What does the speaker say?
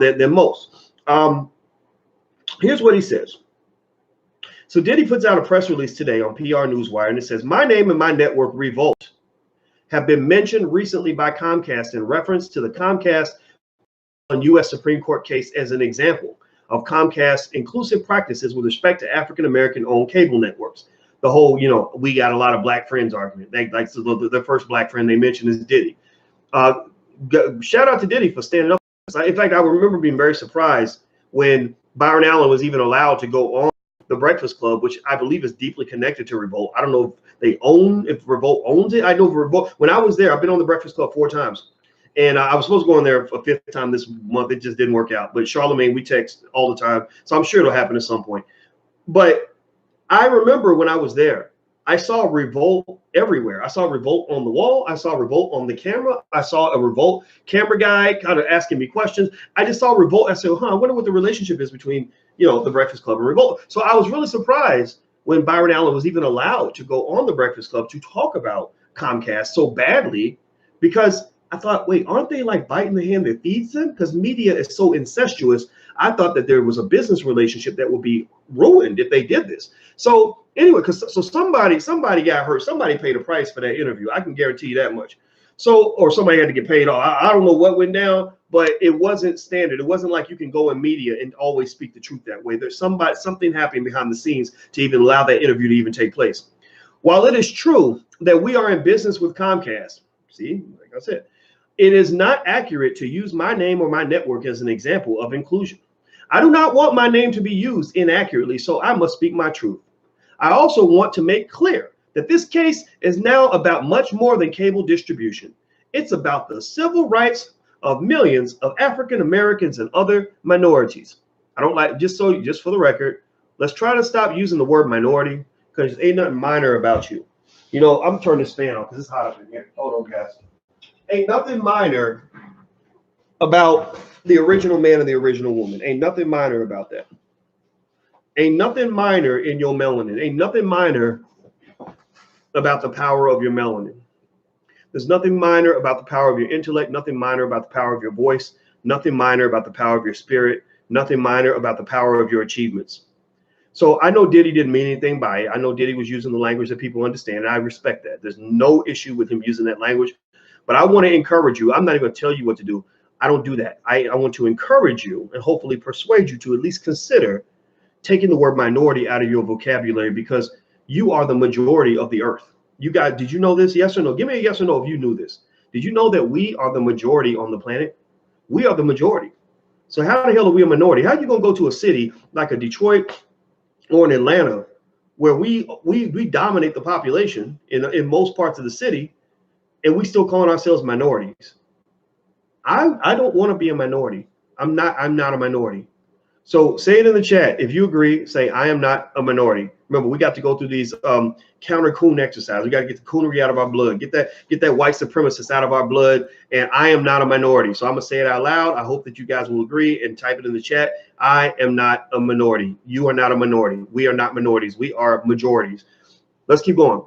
than most. Here's what he says. So Diddy puts out a press release today on PR Newswire, and it says, "My name and my network, Revolt, have been mentioned recently by Comcast in reference to the Comcast U.S. Supreme Court case as an example of Comcast's inclusive practices with respect to African-American owned cable networks." The whole, we got a lot of black friends argument. So the first black friend they mentioned is Diddy. Shout out to Diddy for standing up. In fact, I remember being very surprised when Byron Allen was even allowed to go on the Breakfast Club, which I believe is deeply connected to Revolt. I don't know if Revolt owns it. I know Revolt. When I was there, I've been on the Breakfast Club 4 times. And I was supposed to go on there a 5th time this month. It just didn't work out. But Charlemagne, we text all the time. So I'm sure it'll happen at some point. But I remember when I was there, I saw Revolt everywhere. I saw Revolt on the wall. I saw Revolt on the camera. I saw a Revolt camera guy kind of asking me questions. I just saw Revolt. I said, I wonder what the relationship is between, the Breakfast Club and Revolt. So I was really surprised when Byron Allen was even allowed to go on the Breakfast Club to talk about Comcast so badly, because I thought, wait, aren't they like biting the hand that feeds them? Because media is so incestuous. I thought that there was a business relationship that would be ruined if they did this. So anyway, so somebody got hurt. Somebody paid a price for that interview. I can guarantee you that much. So, or somebody had to get paid off. I don't know what went down, but it wasn't standard. It wasn't like you can go in media and always speak the truth that way. There's something happening behind the scenes to even allow that interview to even take place. While it is true that we are in business with Comcast, see, like I said, it is not accurate to use my name or my network as an example of inclusion. I do not want my name to be used inaccurately, so I must speak my truth. I also want to make clear that this case is now about much more than cable distribution. It's about the civil rights of millions of African Americans and other minorities. I don't like, just for the record, let's try to stop using the word minority, because ain't nothing minor about you. I'm turning this fan off because it's hot up in here. Hold on, guys. Ain't nothing minor about the original man and the original woman. Ain't nothing minor about that. Ain't nothing minor in your melanin. Ain't nothing minor about the power of your melanin. There's nothing minor about the power of your intellect, nothing minor about the power of your voice, nothing minor about the power of your spirit, nothing minor about the power of your achievements. So I know Diddy didn't mean anything by it. I know Diddy was using the language that people understand, and I respect that. There's no issue with him using that language. But I want to encourage you. I'm not even going to tell you what to do. I don't do that. I want to encourage you and hopefully persuade you to at least consider taking the word minority out of your vocabulary, because you are the majority of the earth. You guys, did you know this? Yes or no? Give me a yes or no if you knew this. Did you know that we are the majority on the planet? We are the majority. So how the hell are we a minority? How are you going to go to a city like a Detroit or an Atlanta where we dominate the population in most parts of the city, and we still calling ourselves minorities? I don't want to be a minority. I'm not a minority. So say it in the chat. If you agree, say I am not a minority. Remember, we got to go through these counter coon exercises. We got to get the coonery out of our blood, get that white supremacist out of our blood. And I am not a minority. So I'm gonna say it out loud. I hope that you guys will agree and type it in the chat. I am not a minority. You are not a minority. We are not minorities. We are majorities. Let's keep going.